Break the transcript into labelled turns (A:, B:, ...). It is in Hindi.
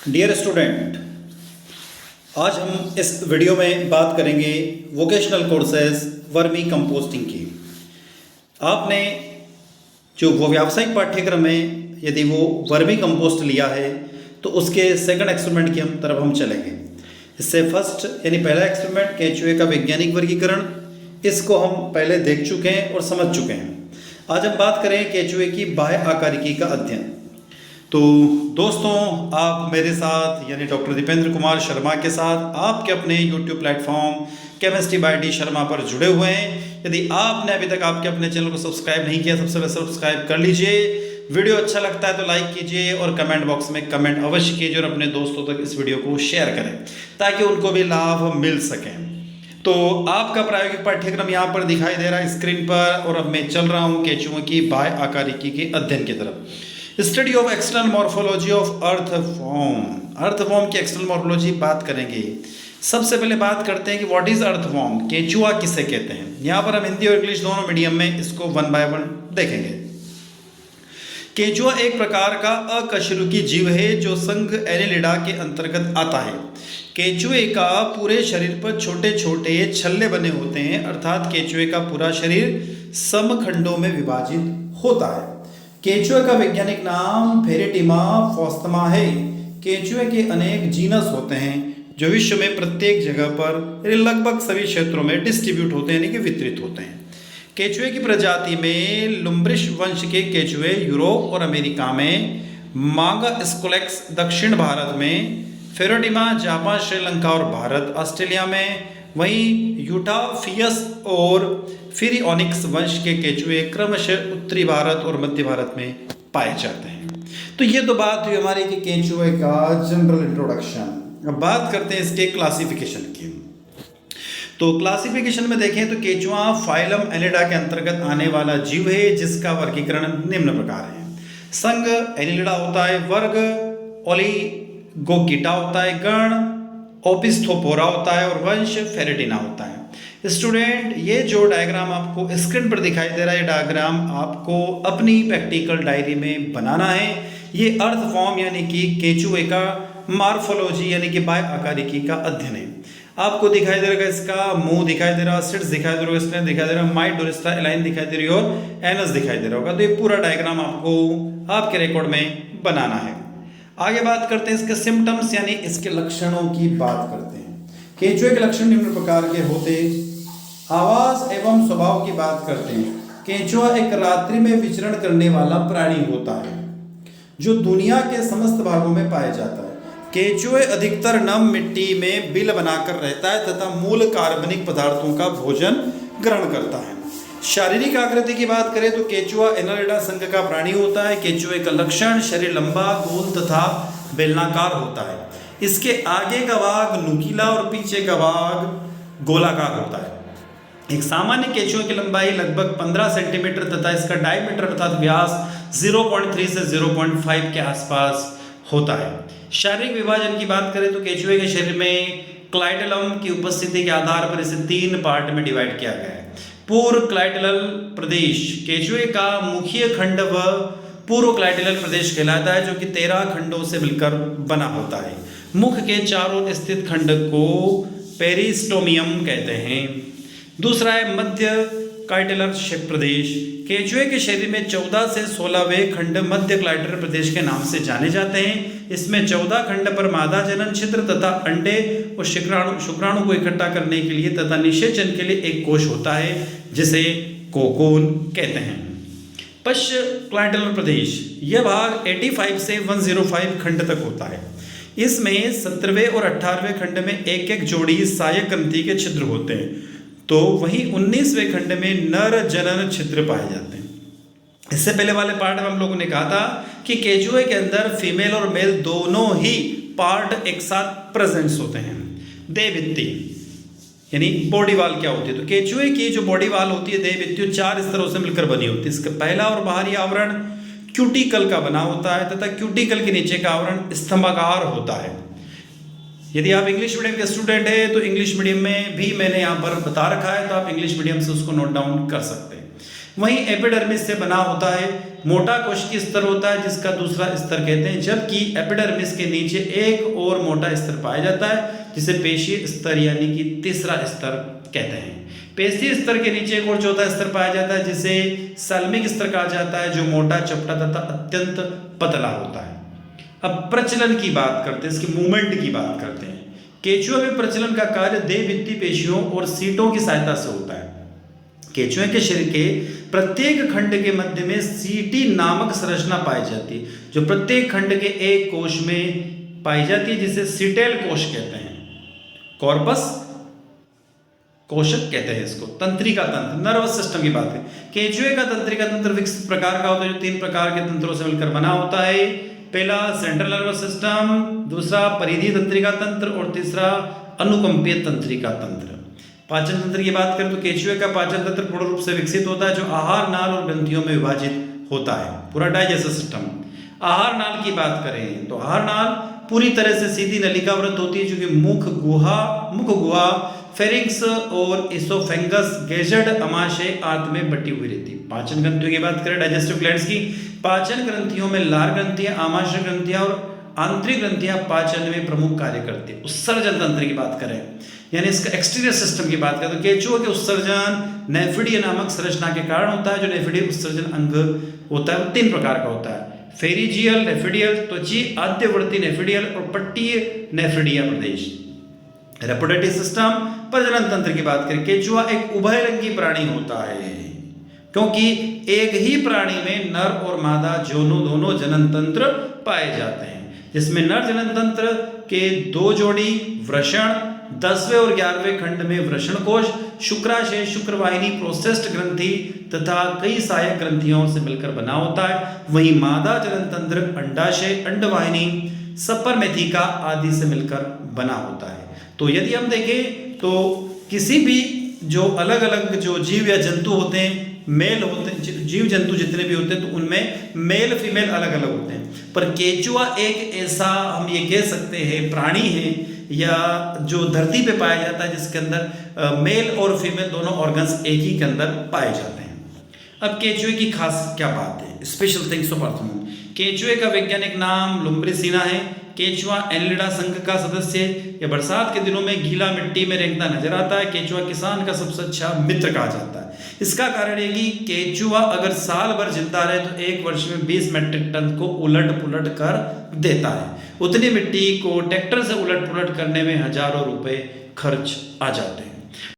A: डियर स्टूडेंट, आज हम इस वीडियो में बात करेंगे वोकेशनल कोर्सेज वर्मी कंपोस्टिंग की। आपने जो वो व्यावसायिक पाठ्यक्रम में यदि वो वर्मी कंपोस्ट लिया है तो उसके सेकंड एक्सपेरिमेंट की तरफ हम चलेंगे। इससे फर्स्ट यानी पहला एक्सपेरिमेंट केचुए का वैज्ञानिक वर्गीकरण, इसको हम पहले देख चुके हैं और समझ चुके हैं। आज हम बात करें केचुए की बाह्य आकारिकी का अध्ययन। तो दोस्तों, आप मेरे साथ यानी डॉक्टर दीपेंद्र कुमार शर्मा के साथ आपके अपने YouTube platform chemistry bye D Sharma पर जुड़े हुए हैं। यदि आपने अभी तक आपके अपने चैनल को सब्सक्राइब नहीं किया, सबसे पहले सब्सक्राइब कर लीजिए। वीडियो अच्छा लगता है तो लाइक कीजिए और कमेंट बॉक्स में कमेंट अवश्य कीजिए और अपने दोस्तों तक इस वीडियो को शेयर करें ताकि उनको भी लाभ मिल सके। तो आपका प्रायोगिक पाठ्यक्रम यहाँ पर दिखाई दे रहा है स्क्रीन पर, और अब मैं चल रहा हूँ केचुओं की बाह्य आकारिकी के अध्ययन की तरफ। Study of external morphology of earthworm. Earthworm की एक्सटर्नल मॉर्फोलॉजी बात करेंगे। सबसे पहले बात करते हैं कि व्हाट इज अर्थवॉर्म, केचुआ किसे कहते हैं। यहाँ पर हम हिंदी और इंग्लिश दोनों मीडियम में इसको वन बाय वन देखेंगे। केचुआ एक प्रकार का अकशेरुकी जीव है जो संघ एनेलिडा के अंतर्गत आता है। केचुए का पूरे शरीर पर छोटे छोटे छल्ले बने होते हैं, अर्थात केचुए का पूरा शरीर समखंडों में विभाजित होता है। केचुए का वैज्ञानिक नाम फेरेटिमा फॉस्तमा है। केचुए के अनेक जीनस होते हैं जो विश्व में प्रत्येक जगह पर लगभग सभी क्षेत्रों में डिस्ट्रीब्यूट होते हैं यानी कि वितरित होते हैं। केचुए की प्रजाति में लुम्ब्रिश वंश के केचुए यूरोप और अमेरिका में, मांगा स्कोलेक्स दक्षिण भारत में, फेरोटिमा जापान, श्रीलंका और भारत ऑस्ट्रेलिया में, वहीं यूटाफियस और फिरियोनिक्स वंश के केचुए क्रमशः उत्तरी भारत और मध्य भारत में पाए जाते हैं। तो ये तो बात हुई हमारी कि केचुए का जनरल इंट्रोडक्शन। अब बात करते हैं इसके क्लासिफिकेशन की। तो क्लासिफिकेशन में देखें तो केचुआ फाइलम एनेलिडा के अंतर्गत आने वाला जीव है जिसका वर्गीकरण निम्न प्रकार है। संघ एनेलिडा होता है, वर्ग ओलिगोकीटा होता है, गण ओपिस्थोपोरा होता है और वंश फेरेटिना होता है। स्टूडेंट, ये जो डायग्राम आपको स्क्रीन पर दिखाई दे रहा है, ये डायग्राम आपको अपनी प्रैक्टिकल डायरी में बनाना है। ये अर्थवॉर्म यानी कि केचुए का मॉर्फोलॉजी यानी कि बाह्य आकारिकी का अध्ययन है। आपको दिखाई दे रहा है, इसका मुंह दिखाई दे रहा है, सिट्स दिखाई दे रहा है, स्नेल दिखाई दे रहा है, माइट डोरिस्टा एलाइन दिखाई दे रही है और एनस दिखाई दे रहा होगा। तो ये पूरा डायग्राम आपको आपके रिकॉर्ड में बनाना है। आगे बात करते हैं इसके सिम्टम्स यानी इसके लक्षणों की बात करते हैं। केचुए के लक्षण निम्न प्रकार के होते। आवाज एवं स्वभाव की बात करते हैं। केचुआ एक रात्रि में विचरण करने वाला प्राणी होता है जो दुनिया के समस्त भागों में पाया जाता है। केचुए अधिकतर नम मिट्टी में बिल बनाकर रहता है तथा मूल कार्बनिक पदार्थों का भोजन ग्रहण करता है। शारीरिक आकृति की बात करें तो केचुआ एनालिडा संघ का प्राणी होता है। केचुए का लक्षण शरीर लंबा, गोल तथा बेलनाकार होता है। इसके आगे का भाग नुकीला और पीछे का भाग गोलाकार होता है। एक सामान्य केचुए की लंबाई लगभग 15 सेंटीमीटर तथा इसका डायमीटर अर्थात व्यास 0.3 से 0.5 के आसपास होता है। शारीरिक विभाजन की बात करें तो केचुए के शरीर में क्लाइटेलम की उपस्थिति के आधार पर इसे 3 पार्ट में डिवाइड किया गया है। पूर्व क्लाइटेलल प्रदेश केचुए का मुख्य खंड व पूर्व क्लाइटेलल प्रदेश कहलाता है जो कि 13 खंडों से मिलकर बना होता है। मुख के चारों स्थित खंड को पेरिस्टोमियम कहते हैं। दूसरा है मध्य क्लाइटेलर प्रदेश। केचुए के शरीर में 14 से 16वें खंड मध्य क्लाइटेलर प्रदेश के नाम से जाने जाते हैं। इसमें 14 खंड पर मादा जनन छिद्र तथा अंडे और शुक्राणु को इकट्ठा करने के लिए तथा निषेचन के लिए एक कोश होता है जिसे कोकून कहते हैं। पश्च क्लाइटेलर प्रदेश, यह भाग 85 से 105 खंड तक होता है। इसमें 17वें और 18वें खंड में एक एक जोड़ी सहायक ग्रंथि के छिद्र होते हैं, तो वहीं 19वें खंड में नर जनन छिद्र पाए जाते हैं। इससे पहले वाले पार्ट में हम लोगों ने कहा था कि केचुए के अंदर फीमेल और मेल दोनों ही पार्ट एक साथ प्रेजेंट्स होते हैं। देहभित्ति यानी बॉडी वाल क्या होती है, तो केचुए की जो बॉडी वाल होती है देहभित्ति 4 स्तरों से मिलकर बनी होती है। इसका पहला और बाहरी आवरण क्यूटिकल का बना होता है तथा क्यूटिकल के नीचे का आवरण स्तंभाकार होता है। यदि आप इंग्लिश मीडियम के स्टूडेंट हैं तो इंग्लिश मीडियम में भी मैंने यहाँ पर बता रखा है, तो आप इंग्लिश मीडियम से उसको नोट डाउन कर सकते हैं। वहीं एपिडर्मिस से बना होता है मोटा कोशिकीय स्तर होता है जिसका दूसरा स्तर कहते हैं, जबकि एपिडर्मिस के नीचे एक और मोटा स्तर पाया जाता है जिसे पेशीय स्तर यानी कि तीसरा स्तर कहते हैं। पेशीय स्तर के नीचे एक और चौथा स्तर पाया जाता है जिसे साल्मिक स्तर कहा जाता है, जो मोटा, चपटा तथा अत्यंत पतला होता है। अब प्रचलन की बात करते हैं, इसकी मूवमेंट की बात करते हैं। केंचुआ में प्रचलन का कार्य देह भित्ति पेशियों और सीटों की सहायता से होता है। केंचुए के शरीर के प्रत्येक खंड के मध्य में सीटी नामक संरचना पाई जाती है, जो प्रत्येक खंड के एक कोश में पाई जाती है, जिसे सीटेल कोश कहते हैं। कॉर्पस कोशक कहते हैं इसको। तंत्रिका तंत्र, नर्वस सिस्टम की बात है। केंचुए का तंत्रिका तंत्र विकसित प्रकार का होता है, जो 3 प्रकार के तंत्रों से मिलकर बना होता है। पहला सेंट्रल नर्वस सिस्टम, दूसरा परिधीय तंत्रिका तंत्र और तीसरा अनुकंपीय तंत्रिका तंत्र। पाचन तंत्र की बात करें तो केंचुए का पाचन तंत्र पूर्ण रूप से विकसित होता है, जो आहार नाल और ग्रंथियों में विभाजित होता है, पूरा डाइजेस्टिव सिस्टम। आहार नाल की बात करें तो आहार नाल पूरी तरह से सीधी नलिकाव्रत होती है, जो कि मुख गुहा, फेरिंक्स और इसोफेंगस, गेजड अमाशय आदि में बटी हुई रहती है। पाचन ग्रंथियों की बात करें, डाइजेस्टिव ग्लैंड्स की, पाचन ग्रंथियों में लार ग्रंथियां, आमाशय ग्रंथियां और आंतरिक ग्रंथियां पाचन में प्रमुख कार्य करती है। उत्सर्जन तंत्र की बात करें यानी इसका एक्सटीरियर सिस्टम की बात करें तो केंचुआ के उत्सर्जन नेफिडीय नामक संरचना के कारण होता है। जो नेफिडीय उत्सर्जन अंग होता है वो 3 प्रकार का होता है, फेरिजियल नेफिडियल, त्वची आद्यवर्ती नेफिडियल और पट्टीय नेफिडिया प्रदेश। रेप्रोडक्टिव सिस्टम, प्रजनन तंत्र की बात करें, केंचुआ एक उभयलिंगी प्राणी होता है, क्योंकि एक ही प्राणी में नर और मादा दोनों जनन तंत्र पाए जाते हैं, जिसमें नर जनन तंत्र के 2 जोड़ी वृषण, 10वें और 11वें खंड में वृषण कोश, शुक्राशय, शुक्रवाहिनी, प्रोसेस्ट ग्रंथि तथा कई सहायक ग्रंथियों से मिलकर बना होता है। वहीं मादा जनन तंत्र अंडाशय, अंडवाहिनी, सपर्मेथिका आदि से मिलकर बना होता है। तो यदि हम देखें तो किसी भी जो अलग अलग जो जीव या जंतु होते हैं, मेल होते हैं, जीव जंतु जितने भी होते हैं तो उनमें मेल फीमेल अलग अलग होते हैं, पर केंचुआ एक ऐसा हम ये कह सकते हैं प्राणी है या जो धरती पे पाया जाता है जिसके अंदर मेल और फीमेल दोनों ऑर्गन्स एक ही के अंदर पाए जाते हैं। अब केंचुए की खास क्या बात है, स्पेशल थिंग्स ऑफ अर्थमून। केंचुए का वैज्ञानिक नाम लुम्ब्रिसिना है। केंचुआ एनिलिडा संघ का सदस्य है। यह बरसात के दिनों में गीला मिट्टी में रेंगता नजर आता है। केंचुआ किसान का सबसे अच्छा मित्र कहा जाता है। इसका कारण है कि केंचुआ अगर साल भर जिंदा रहे तो 1 वर्ष में 20 मेट्रिक टन को उलट पुलट कर देता है। उतनी मिट्टी को ट्रैक्टर से उलट पुलट करने में हजारों रुपए खर्च आ जाते हैं।